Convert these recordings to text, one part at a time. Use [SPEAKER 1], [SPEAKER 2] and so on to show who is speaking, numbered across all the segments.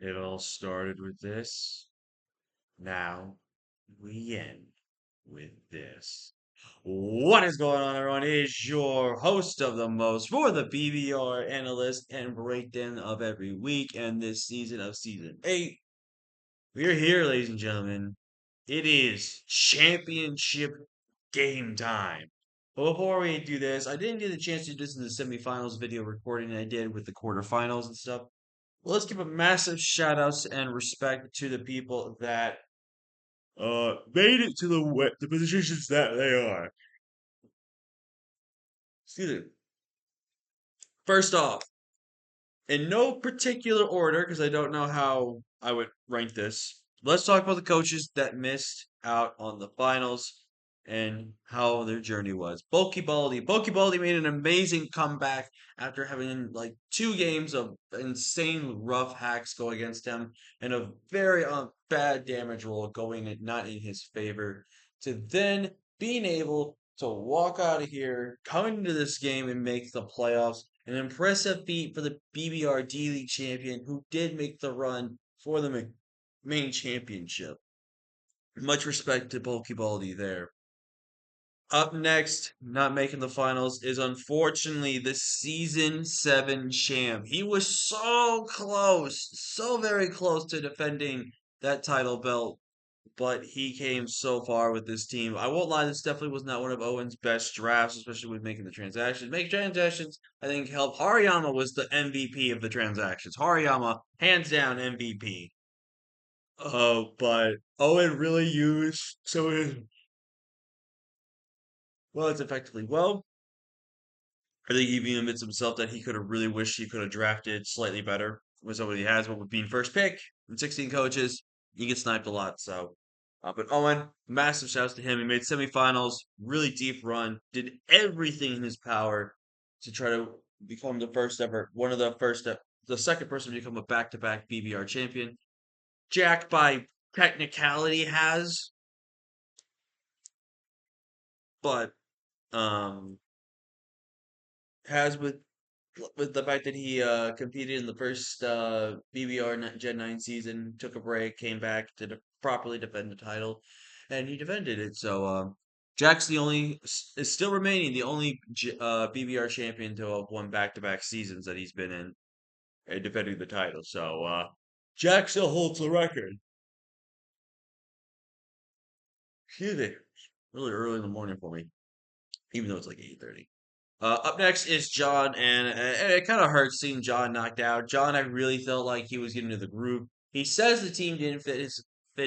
[SPEAKER 1] It all started with this. Now we end with this. What is going on, everyone? It is your host of the most for the BBR analyst and breakdown of every week and this season of season 8. We're here, ladies and gentlemen. It is championship game time. But before we do this, I didn't get a chance to do this in the semifinals video recording I did with the quarterfinals and stuff. Well, let's give a massive shout outs and respect to the people that made it to the positions that they are. Excuse me. First off, in no particular order, because I don't know how I would rank this. Let's talk about the coaches that missed out on the finals and how their journey was. Bulky Baldy. Bulky Baldy made an amazing comeback after having like 2 games of insane rough hacks go against him and a very bad damage roll going not in his favor to then being able to walk out of here, come into this game and make the playoffs. An impressive feat for the BBR D League champion who did make the run for the main championship. Much respect to Bulky Baldy there. Up next, not making the finals, is unfortunately the season 7 champ. He was so close, so very close to defending that title belt, but he came so far with this team. I won't lie, this definitely was not one of Owen's best drafts, especially with making the transactions. Make transactions, I think, helped. Hariyama was the MVP of the transactions. Hariyama, hands down MVP. Oh, but Owen really used some of his it's effectively. Well, I think he even admits himself that he could have really wished he could have drafted slightly better with some of he has, but with being first pick and 16 coaches, he gets sniped a lot. So, but Owen, massive shouts to him. He made semifinals, really deep run, did everything in his power to try to become the first ever, one of the first, the second person to become a back-to-back BBR champion. Jack, by technicality, has, but um, has with the fact that he competed in the first BBR Gen 9 season, took a break, came back to properly defend the title, and he defended it. So Jack's the only is still remaining the only BBR champion to have won back-to-back seasons that he's been in and defending the title. So Jack still holds the record. Excuse me, really early in the morning for me, even though it's like 8:30. Up next is John, and it kind of hurts seeing John knocked out. John, I really felt like he was getting to the group. He says the team didn't fit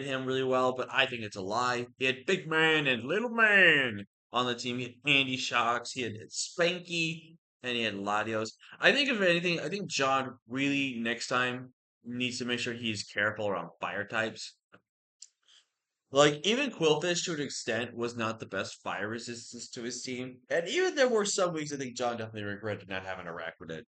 [SPEAKER 1] him really well, but I think it's a lie. He had big man and little man on the team. He had Andy Shocks, he had Spanky, and he had Latios. I think if anything, I think John really next time needs to make sure he's careful around fire types. Like even Quillfish to an extent was not the best fire resistance to his team, and even there were some weeks I think John definitely regretted not having a rack with it.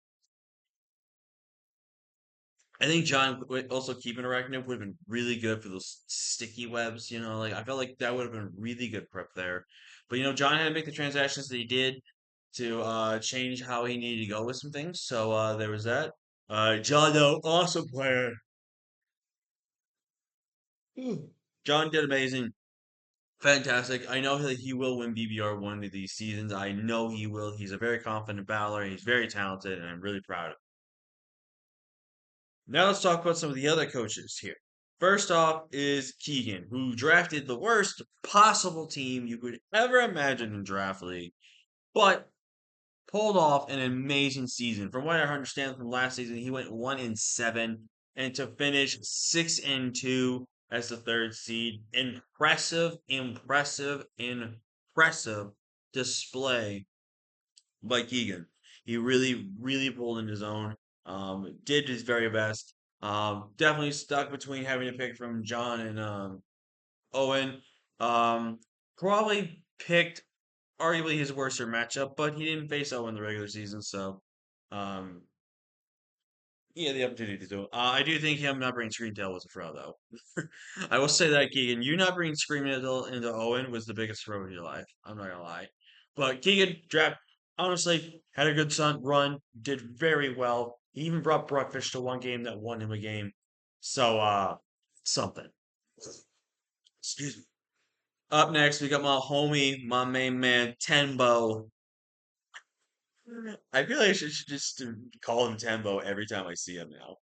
[SPEAKER 1] I think John also keeping a Arachnid would have been really good for those sticky webs. Like I felt like that would have been really good prep there. But John had to make the transactions that he did to change how he needed to go with some things. So there was that. John, though, awesome player. John did amazing. Fantastic. I know that he will win BBR one of these seasons. I know he will. He's a very confident battler. He's very talented, and I'm really proud of him. Now let's talk about some of the other coaches here. First off is Keegan, who drafted the worst possible team you could ever imagine in draft league, but pulled off an amazing season. From what I understand from last season, he went 1-7, and to finish 6-2 as the third seed. Impressive, impressive, impressive display by Keegan. He really, really pulled in his own. Did his very best. Definitely stuck between having to pick from John and Owen. Um, Probably picked arguably his worst matchup, but he didn't face Owen in the regular season, so um, he had the opportunity to do it. I do think him not bringing Screamtail was a throw, though. I will say that, Keegan, you not bringing Screamtail into Owen was the biggest throw of your life. I'm not gonna lie. But Keegan draft honestly had a good run, did very well. He even brought Brockfish to one game that won him a game. So, something. Excuse me. Up next, we got my homie, my main man, Tenbo. I feel like I should just call him Tembo every time I see him now.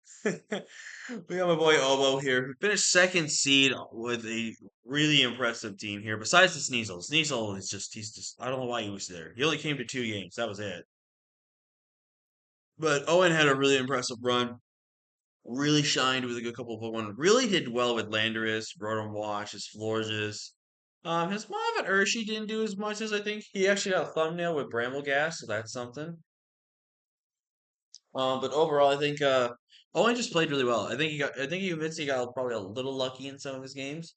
[SPEAKER 1] We got my boy Obo here, who finished second seed with a really impressive team here. Besides the Sneasel, Sneasel is he's just, I don't know why he was there. He only came to 2 games, that was it. But Owen had a really impressive run, really shined with a good couple of Pokemon, really did well with Landorus, Rotom Wash, his Florges. His Marvin Urshi didn't do as much as I think. He actually got a thumbnail with Bramble Gas, so that's something. But overall, I think Owen just played really well. I think he admits he got probably a little lucky in some of his games.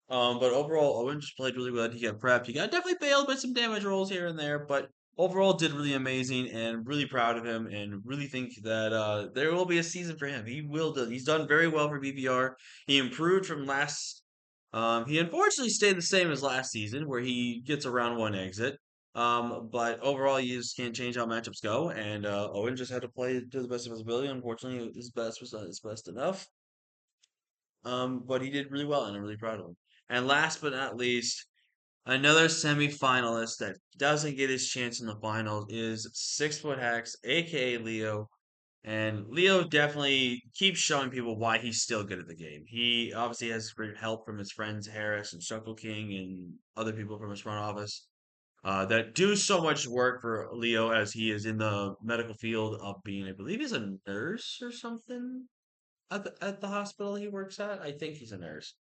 [SPEAKER 1] But overall, Owen just played really good. He got prepped. He got definitely failed by some damage rolls here and there, but overall did really amazing and really proud of him and really think that there will be a season for him. He will do. He's done very well for BBR. He improved from last. He unfortunately stayed the same as last season, where he gets a round one exit. But overall, you just can't change how matchups go, and Owen just had to play to the best of his ability. Unfortunately, his best was not his best enough. But he did really well, and I'm really proud of him. And last but not least, another semi-finalist that doesn't get his chance in the finals is 6 Foot Hex, aka Leo. And Leo definitely keeps showing people why he's still good at the game. He obviously has great help from his friends Harris and Shuckle King and other people from his front office that do so much work for Leo as he is in the medical field of being, I believe he's a nurse or something at the hospital he works at. I think he's a nurse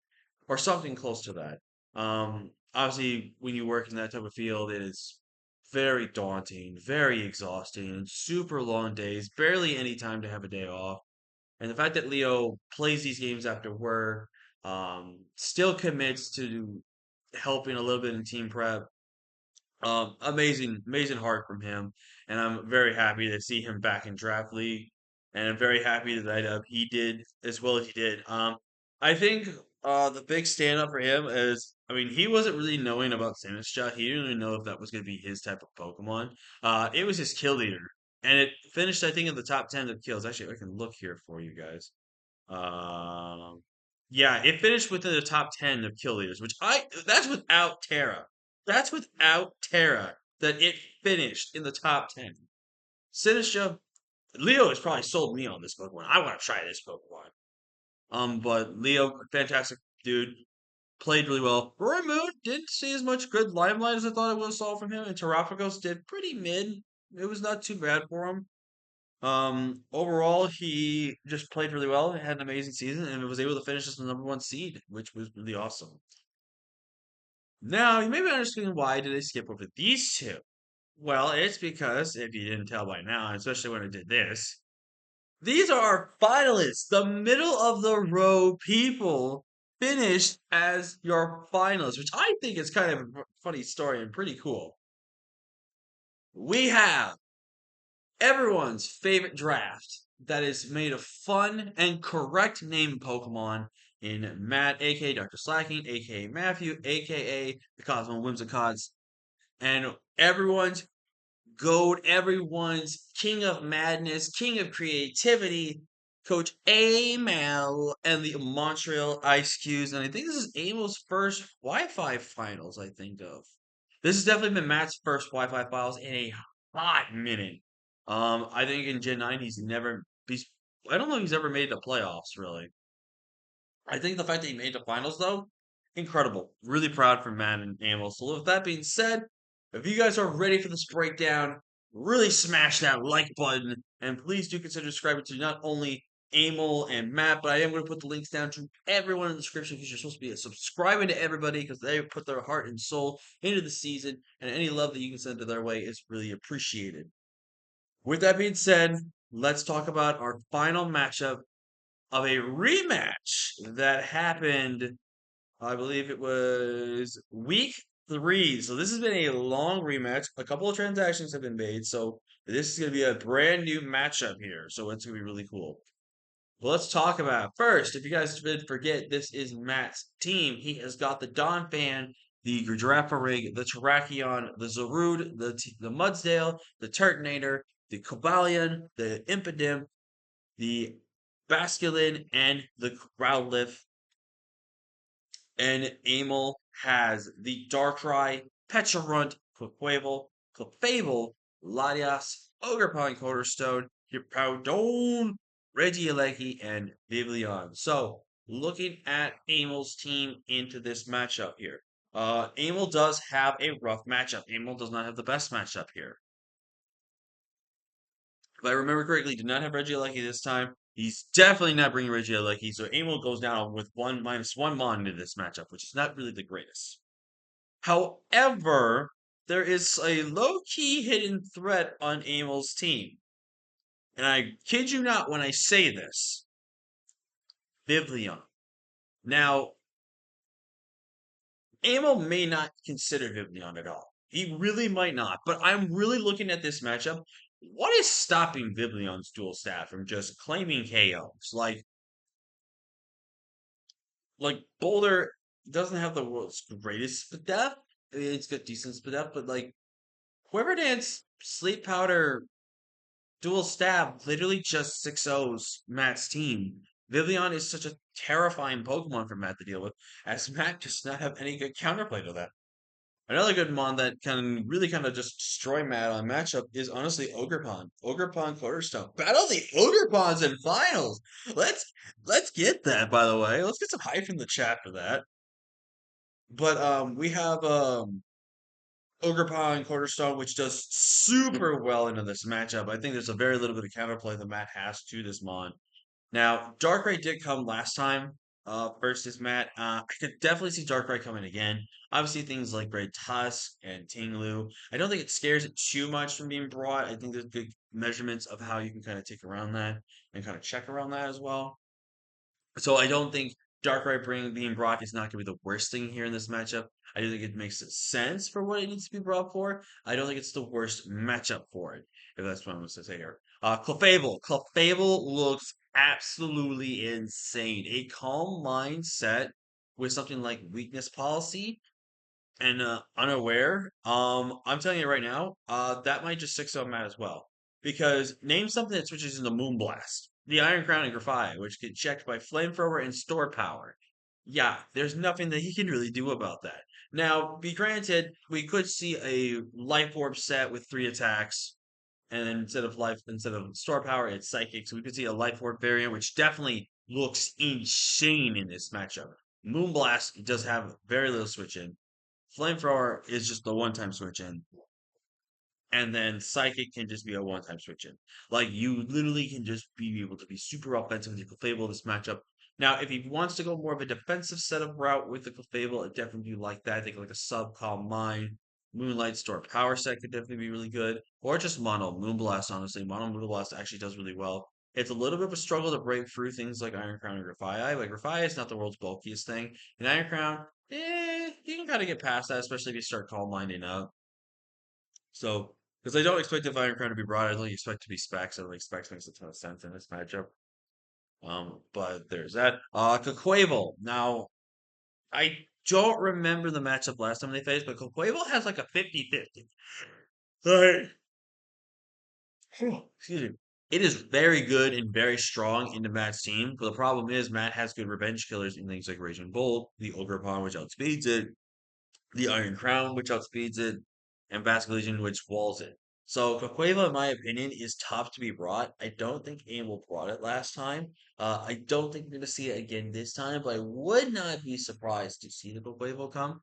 [SPEAKER 1] or something close to that. Obviously, when you work in that type of field, it is very daunting, very exhausting, and super long days, barely any time to have a day off. And the fact that Leo plays these games after work, still commits to helping a little bit in team prep, amazing heart from him, and I'm very happy to see him back in draft league, and I'm very happy that he did as well as he did. I think the big stand up for him is, I mean, he wasn't really knowing about Sinistcha. He didn't really know if that was going to be his type of Pokemon. It was his kill leader, and it finished, I think, in the top 10 of kills. Actually, I can look here for you guys. Um, yeah, it finished within the top 10 of kill leaders, that's without Terra. That's without Terra that it finished in the top 10. Sinistra, Leo has probably sold me on this Pokemon. I want to try this Pokemon. But Leo, fantastic dude, played really well. Roy Moon didn't see as much good limelight as I thought I would have saw from him, and Terapagos did pretty mid. It was not too bad for him. Overall, he just played really well, had an amazing season, and was able to finish as the number one seed, which was really awesome. Now, you may be asking why did I skip over these two? Well, it's because, if you didn't tell by now, especially when I did this, these are our finalists. The middle of the row people finished as your finalists, which I think is kind of a funny story and pretty cool. We have everyone's favorite draft that is made of fun and correct name Pokemon in Matt, aka Dr. Slacking, aka Matthew, aka the Cosmo Whimsicots, and everyone's goat, everyone's king of madness, king of creativity, Coach Amel, and the Montreal Ice Cubes. And I think this is Amel's first Wi-Fi finals, I think of. This has definitely been Matt's first Wi-Fi finals in a hot minute. I think in Gen 9 he's I don't know if he's ever made the playoffs really. I think the fact that he made the finals, though, incredible. Really proud for Matt and Amel. So, with that being said, if you guys are ready for this breakdown, really smash that like button. And please do consider subscribing to not only Amel and Matt, but I am going to put the links down to everyone in the description because you're supposed to be subscribing to everybody because they put their heart and soul into the season. And any love that you can send to their way is really appreciated. With that being said, let's talk about our final matchup of a rematch that happened, I believe it was week 3. So this has been a long rematch. A couple of transactions have been made. So this is going to be a brand new matchup here. So it's going to be really cool. Well, let's talk about it. First, if you guys did forget, this is Matt's team. He has got the Donphan, the Girafarig, the Terrakion, the Zarude, the Mudsdale, the Turtonator, the Cobalion, the Impidimp, the Basculin and the crowd lift, and Amel has the Darkrai, Pecharunt, Clefable, Latias, Ogerpon, Cornerstone, Hippowdon, Regieleki, and Vivillon. So, looking at Amel's team into this matchup here. Amel does have a rough matchup. Amel does not have the best matchup here. If I remember correctly, did not have Regieleki this time. He's definitely not bringing Regieleki, so Amel goes down with one -1 mon into this matchup, which is not really the greatest. However, there is a low-key hidden threat on Amel's team. And I kid you not when I say this. Vivillon. Now, Amel may not consider Vivillon at all. He really might not. But I'm really looking at this matchup. What is stopping Vivillon's dual stat from just claiming KOs? Boulder doesn't have the world's greatest speed depth. It's got decent speed depth, but Quiver Dance, Sleep Powder, Dual Stab literally just 6-0s Matt's team. Vivillon is such a terrifying Pokemon for Matt to deal with, as Matt does not have any good counterplay to that. Another good mon that can really kind of just destroy Matt on matchup is honestly Ogerpon. Ogerpon Quarterstone. Battle the Ogerpons in finals. Let's get that, by the way. Let's get some hype in the chat for that. But we have Ogerpon Quarterstone, which does super well into this matchup. I think there's a very little bit of counterplay that Matt has to this mon. Now, Darkrai did come last time, versus Matt. I could definitely see Darkrai coming again. Obviously, things like Great Tusk and Tinglu. I don't think it scares it too much from being brought. I think there's good measurements of how you can kind of take around that and kind of check around that as well. So I don't think Darkrai being brought is not going to be the worst thing here in this matchup. I do think it makes sense for what it needs to be brought for. I don't think it's the worst matchup for it, if that's what I'm going to say here. Clefable. Clefable looks absolutely insane. A calm mindset with something like weakness policy and unaware, I'm telling you right now, that might just 6 Matt as well. Because name something that switches into Moonblast, the Iron Crown and Grafai, which get checked by Flamethrower and Store Power. Yeah, there's nothing that he can really do about that. Now, be granted, we could see a Life Orb set with 3 attacks, and then instead of Store Power, it's Psychic. So we could see a Life Orb variant, which definitely looks insane in this matchup. Moonblast does have very little switch in. Flamethrower is just the one-time switch in, and then Psychic can just be a one-time switch in. You literally can just be able to be super offensive with your Clefable this matchup. Now, if he wants to go more of a defensive setup route with the Clefable, it definitely be like that. I think like a sub Calm Mind, Moonlight Store Power set could definitely be really good, or just Mono Moonblast. Honestly, Mono Moonblast actually does really well. It's a little bit of a struggle to break through things like Iron Crown and Grafai. Like Grafai is not the world's bulkiest thing, and Iron Crown, you can kind of get past that, especially if you start Calm Minding up. So, because I don't expect the Iron Crown to be broad, I only expect it to be Specs. I don't think Specs makes a ton of sense in this matchup. But there's that. Caquavel. Now, I don't remember the matchup last time they faced, but Caquavel has like a 50-50. Like, excuse me. It is very good and very strong into Matt's team, but the problem is Matt has good revenge killers in things like Raging Bolt, the Ogre Pawn, which outspeeds it, the Iron Crown, which outspeeds it, and Basque Legion, which walls it. So Caqueva, in my opinion, is tough to be brought. I don't think Abel brought it last time. I don't think we're going to see it again this time, but I would not be surprised to see the Caqueva come.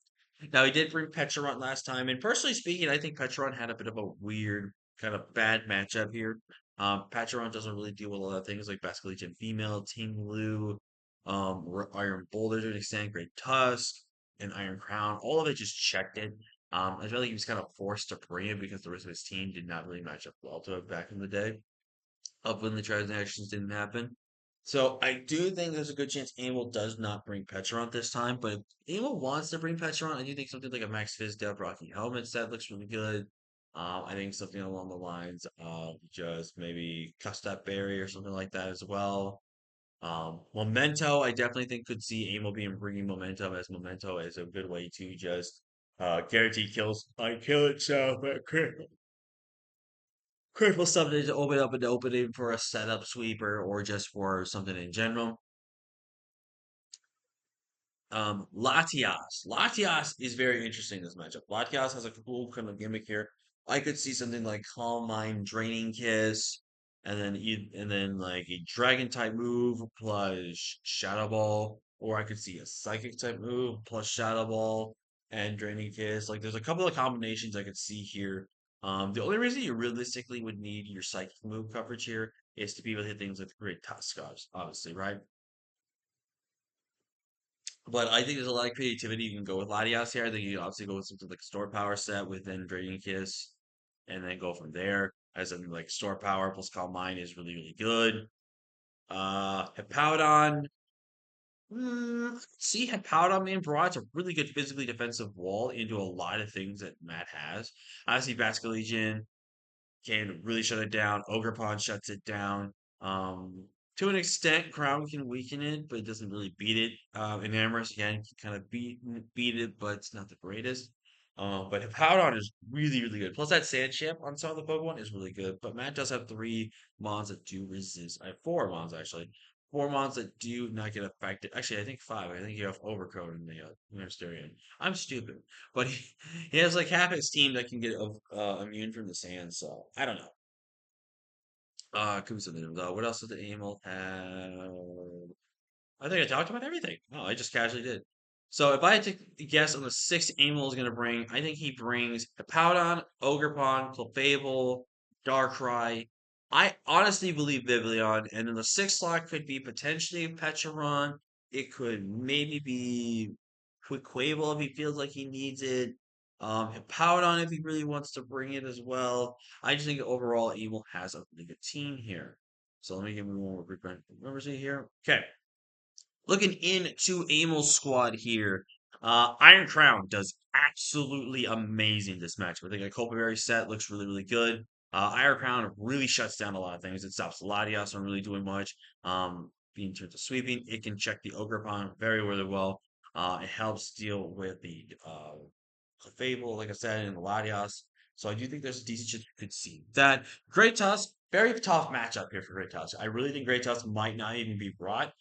[SPEAKER 1] Now, he did bring Pecharunt last time, and personally speaking, I think Pecharunt had a bit of a weird, kind of bad matchup here. Pecharunt doesn't really deal with a lot of things like Basque Legion Female, Team Lu, Iron Boulder to an extent, Great Tusk, and Iron Crown. All of it just checked it. I feel like he was kind of forced to bring it because the rest of his team did not really match up well to it back in the day, up when the transactions didn't happen. So I do think there's a good chance Amel does not bring Pecharunt this time, but if Amel wants to bring Pecharunt, I do think something like a Max Fizdale Rocky Helmet set looks really good. I think something along the lines of just maybe Custap Berry or something like that as well. Memento, I definitely think could see Amel being bringing Memento as Memento as a good way to just guarantee kills. I kill itself. critical something to open up an opening for a setup sweeper or just for something in general. Latias is very interesting in this matchup. Latias has a cool kind of gimmick here. I could see something like Calm Mind, Draining Kiss, and then like a Dragon type move plus Shadow Ball, or I could see a Psychic type move plus Shadow Ball and Draining Kiss. Like there's a couple of combinations I could see here. The only reason you realistically would need your Psychic move coverage here is to be able to hit things like Great Tuskars, obviously, right? But I think there's a lot of creativity you can go with Latias here. I think you can obviously go with something like Store Power set within Draining Kiss, and then go from there. As in, like Store Power plus Calm Mind is really, really good. Hippowdon. See, Hippowdon being brought a really good physically defensive wall into a lot of things that Matt has. I see Vascular Legion can really shut it down. Ogerpon shuts it down. Um, to an extent, Crown can weaken it, but it doesn't really beat it. Enamorous again can kind of beat it, but it's not the greatest. But Hippowdon is really, really good. Plus that Sand Chip on some of the Pokemon is really good. But Matt does have three mons that do resist. I have four mons actually. Four mons that do not get affected. Actually, I think five. I think you have Overcoat in the Ministerian. I'm stupid. But he has like half his team that can get immune from the sand, so I don't know. Kusa, what else does the Amel have? I think I talked about everything. No, I just casually did. So if I had to guess on the six Amel is going to bring, I think he brings Hippowdon, Ogerpon, Clefable, Darkrai. I honestly believe Vivillon, and then the sixth slot could be potentially Pecharon. It could maybe be Quaquaval if he feels like he needs it. Hippowdon if he really wants to bring it as well. I just think overall Amel has a really good team here. So let me give me one more quick numbers here. Okay. Looking into Amel's squad here, Iron Crown does absolutely amazing this match. I think a Culpability set looks really, really good. Iron Crown really shuts down a lot of things. It stops Latias from really doing much. In terms of sweeping, it can check the Ogerpon very, really well. It helps deal with the Fable, like I said, and the Latias. So I do think there's a decent chance you could see that. Great Tusk, very tough matchup here for Great Tusk. I really think Great Tusk might not even be brought.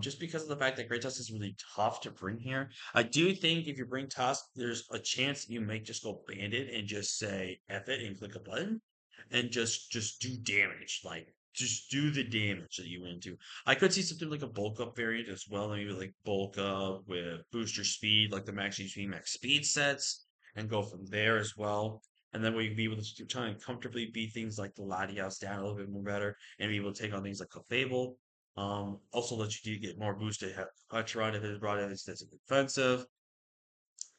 [SPEAKER 1] Just because of the fact that Great Tusk is really tough to bring here. I do think if you bring Tusk, there's a chance you might just go Bandit and just say F it and click a button and just do damage. Like just do the damage that you went to. I could see something like a bulk up variant as well, maybe like bulk up with booster speed, like the max HP, max speed sets, and go from there as well. And then we can be able to try and comfortably beat things like the Latias down a little bit more better and be able to take on things like Clefable. Also let you get more boost to have Hutchron if it is brought in instead of defensive,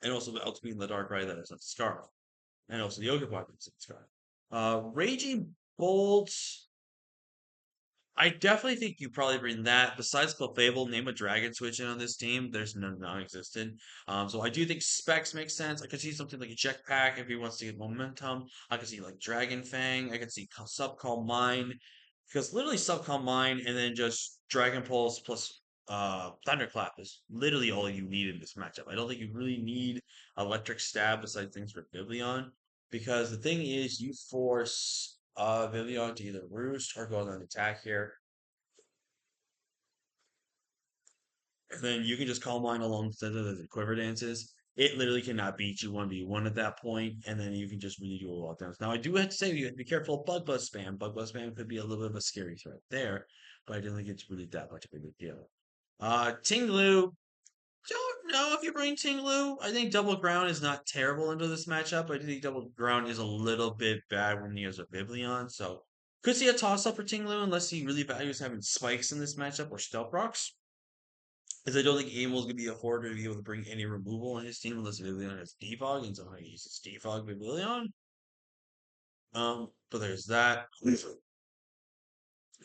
[SPEAKER 1] and also the ultimate in the Dark Ride that is not Scarf, and also the Ogre Block that's Scarf. Raging Bolt, I definitely think you probably bring that. Besides Clefable, name a Dragon Switch in on this team. There's none non-existent. So I do think Specs makes sense. I could see something like a Jetpack if he wants to get momentum. I could see like Dragon Fang. I could see Subcall Mine. Because literally Subcall Mine and then just Dragon Pulse plus Thunderclap is literally all you need in this matchup. I don't think you really need Electric Stab besides things for Biblion. Because the thing is, you force Vivian to either roost or go on an attack here, and then you can just call mine alongside of the quiver dances. It literally cannot beat you 1v1 at that point, and then you can just really do a lot of damage. Now, I do have to say, you have to be careful of Bug Buzz spam. Bug Buzz spam could be a little bit of a scary threat there, but I don't think it's really that much of a big deal. Tinglu, don't know if you bring Tinglu. I think Double Ground is not terrible into this matchup. I do think Double Ground is a little bit bad when he has a Biblion, so could see a toss up for Tinglu unless he really values having spikes in this matchup or Stealth Rocks. Because I don't think Amel's gonna be a hoarder to be able to bring any removal on his team unless Biblion has Defog, and somehow he uses Defog Biblion. But there's that.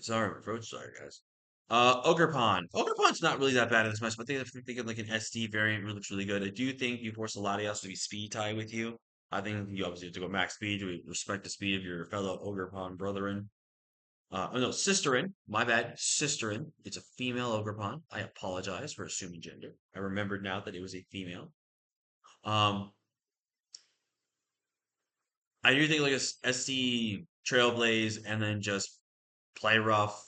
[SPEAKER 1] Sorry, my throat's sorry, guys. Ogerpon. Ogerpon's not really that bad in this match, but I think if you're thinking like an SD variant looks really good. I do think you force a Latias to be speed tie with you. I think you obviously have to go max speed to respect the speed of your fellow Ogerpon brethren. Oh no, Sisterin. My bad. Sisterin. It's a female Ogerpon. I apologize for assuming gender. I remembered now that it was a female. Um, I do think like a SD Trailblaze, and then just play rough.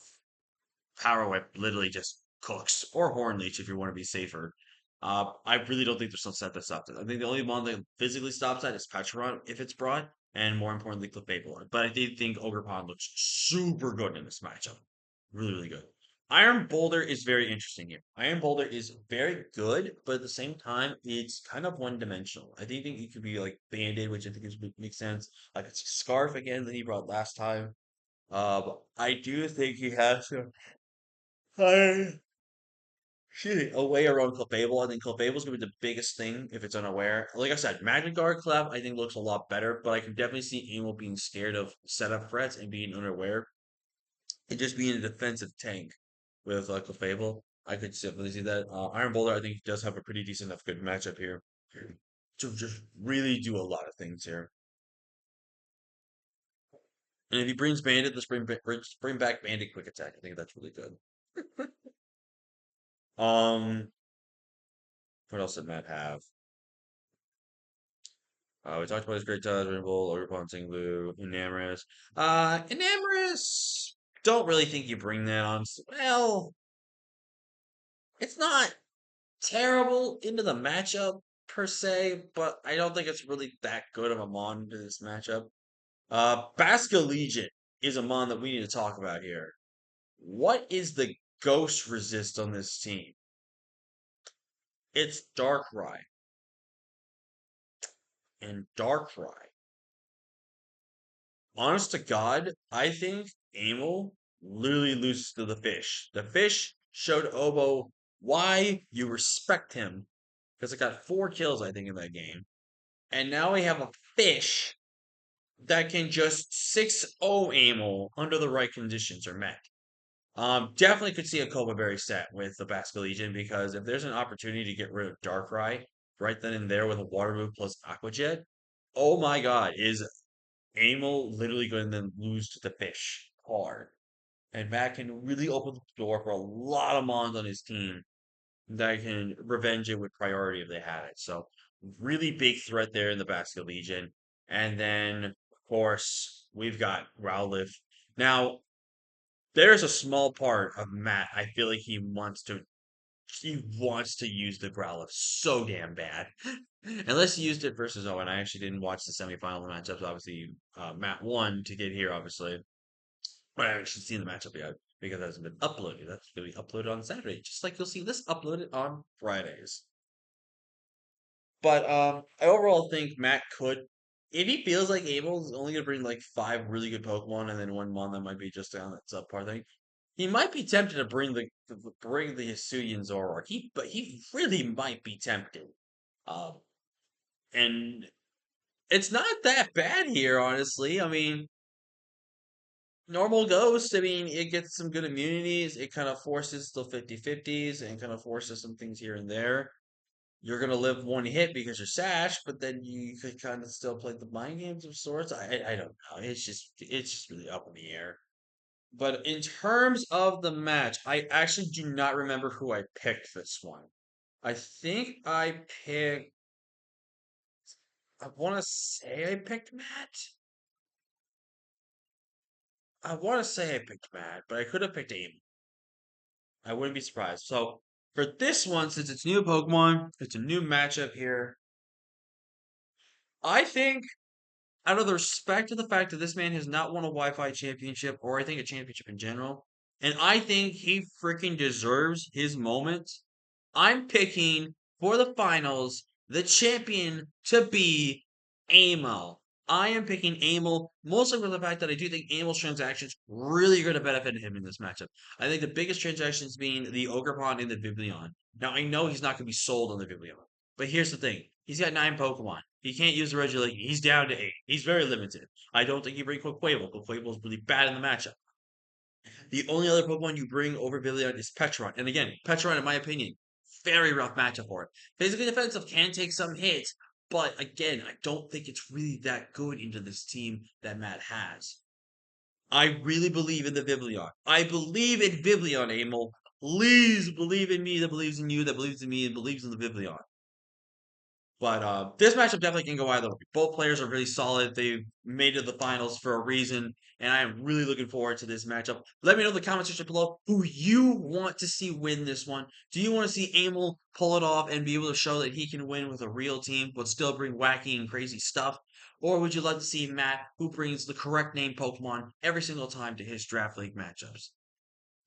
[SPEAKER 1] Power Whip literally just cooks, or Horn Leech if you want to be safer. I really don't think there's no set that stops it. I think the only one that physically stops that is Pecharon if it's broad, and more importantly, Clefable. But I do think Ogerpon looks super good in this matchup. Really, really good. Iron Boulder is very interesting here. Iron Boulder is very good, but at the same time, it's kind of one dimensional. I do think it could be like Band-Aid, which I think makes sense. I could see Scarf again that he brought last time. I do think he has to. Excuse me, away around Clefable. I think Clefable's gonna be the biggest thing if it's unaware. Like I said, Magnet Guard Clef I think looks a lot better, but I can definitely see Amo being scared of setup threats and being unaware and just being a defensive tank with Clefable. I could definitely see that. Iron Boulder I think does have a pretty decent enough good matchup here to just really do a lot of things here. And if he brings Bandit, let's bring back Bandit Quick Attack. I think that's really good. Um, what else did Matt have? We talked about his great touch, Rainbow, Ogerpon, Blue, Enamorous. Enamorous, don't really think you bring that on. Well, it's not terrible into the matchup per se, but I don't think it's really that good of a mon into this matchup. Basca Legion is a mon that we need to talk about here. What is the ghost resist on this team? It's Darkrai. And Darkrai, honest to God, I think Amel literally loses to the fish. The fish showed Obo why you respect him because it got 4 kills, I think, in that game. And now we have a fish that can just 6-0 Amel under the right conditions are met. Definitely could see a Cobra Berry set with the Basque Legion because if there's an opportunity to get rid of Darkrai right then and there with a Water move plus Aqua Jet, oh my God, is Amel literally going to then lose to the fish hard. And Matt can really open the door for a lot of mons on his team that can revenge it with priority if they had it. So really big threat there in the Basket Legion. And then, of course, we've got Rowlif. Now, there's a small part of Matt. I feel like he wants to use the Growlithe so damn bad. Unless he used it versus Owen. I actually didn't watch the semifinal matchups. Obviously, Matt won to get here, obviously. But I haven't actually seen the matchup yet because it hasn't been uploaded. That's going to be uploaded on Saturday, just like you'll see this uploaded on Fridays. But I overall think Matt could, if he feels like Abel's only going to bring like 5 really good Pokemon and then one that might be just on that subpar thing, he might be tempted to bring the Hisuian Zoroark. But he really might be tempted. Um, and it's not that bad here, honestly. I mean, normal Ghost, I mean, it gets some good immunities. It kind of forces the 50/50s and kind of forces some things here and there. You're gonna live one hit because you're Sash, but then you could kind of still play the mind games of sorts. I don't know. It's just really up in the air. But in terms of the match, I actually do not remember who I picked this one. I think I picked. I want to say I picked Matt. I want to say I picked Matt, but I could have picked Amy. I wouldn't be surprised. So for this one, since it's new Pokemon, it's a new matchup here. I think out of the respect to the fact that this man has not won a Wi-Fi championship, or I think a championship in general, and I think he freaking deserves his moment. I'm picking for the finals the champion to be Amel. I am picking Amel mostly for the fact that I do think Amel's transactions really are going to benefit him in this matchup. I think the biggest transactions being the Ogerpon and the Vivillion. Now I know he's not going to be sold on the Vivillion, but here's the thing: he's got 9 Pokemon. He can't use the Regieleki. He's down to 8. He's very limited. I don't think you bring Quaquaval. Quaquaval is really bad in the matchup. The only other Pokemon you bring over Vivillion is Petron. And again, Petron, in my opinion, very rough matchup for it. Physically defensive can take some hits, but again, I don't think it's really that good into this team that Matt has. I really believe in the Vivillion. I believe in Vivillion, Emil. Please believe in me that believes in you, that believes in me, and believes in the Vivillion. But this matchup definitely can go either way. Both players are really solid. They made it to the finals for a reason, and I am really looking forward to this matchup. Let me know in the comment section below who you want to see win this one. Do you want to see Amel pull it off and be able to show that he can win with a real team, but still bring wacky and crazy stuff? Or would you like to see Matt, who brings the correct name Pokemon every single time to his Draft League matchups?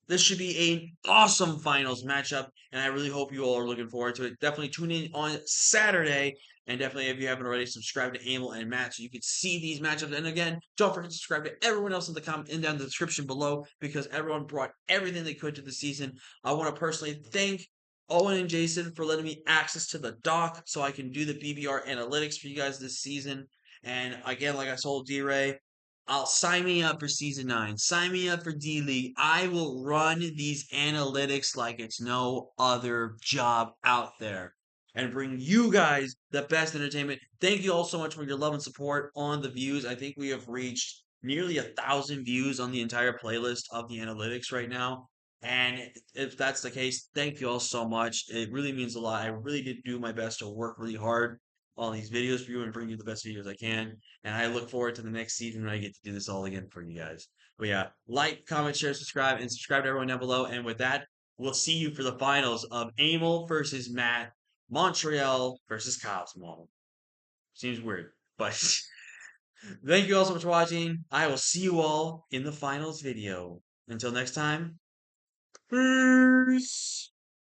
[SPEAKER 1] This should be an awesome finals matchup, and I really hope you all are looking forward to it. Definitely tune in on Saturday, and definitely if you haven't already, subscribe to Amel and Matt so you can see these matchups. And again, don't forget to subscribe to everyone else in the comment and down in the description below because everyone brought everything they could to the season. I want to personally thank Owen and Jason for letting me access to the doc so I can do the BBR analytics for you guys this season. And again, like I told D-Ray, I'll sign me up for season 9. Sign me up for D League. I will run these analytics like it's no other job out there and bring you guys the best entertainment. Thank you all so much for your love and support on the views. I think we have reached nearly 1,000 views on the entire playlist of the analytics right now. And if that's the case, thank you all so much. It really means a lot. I really did do my best to work really hard on these videos for you and bring you the best videos I can. And I look forward to the next season when I get to do this all again for you guys. But yeah, like, comment, share, subscribe, and subscribe to everyone down below. And with that, we'll see you for the finals of Amel versus Matt, Montreal versus Cosmo. Seems weird, but thank you all so much for watching. I will see you all in the finals video. Until next time, peace.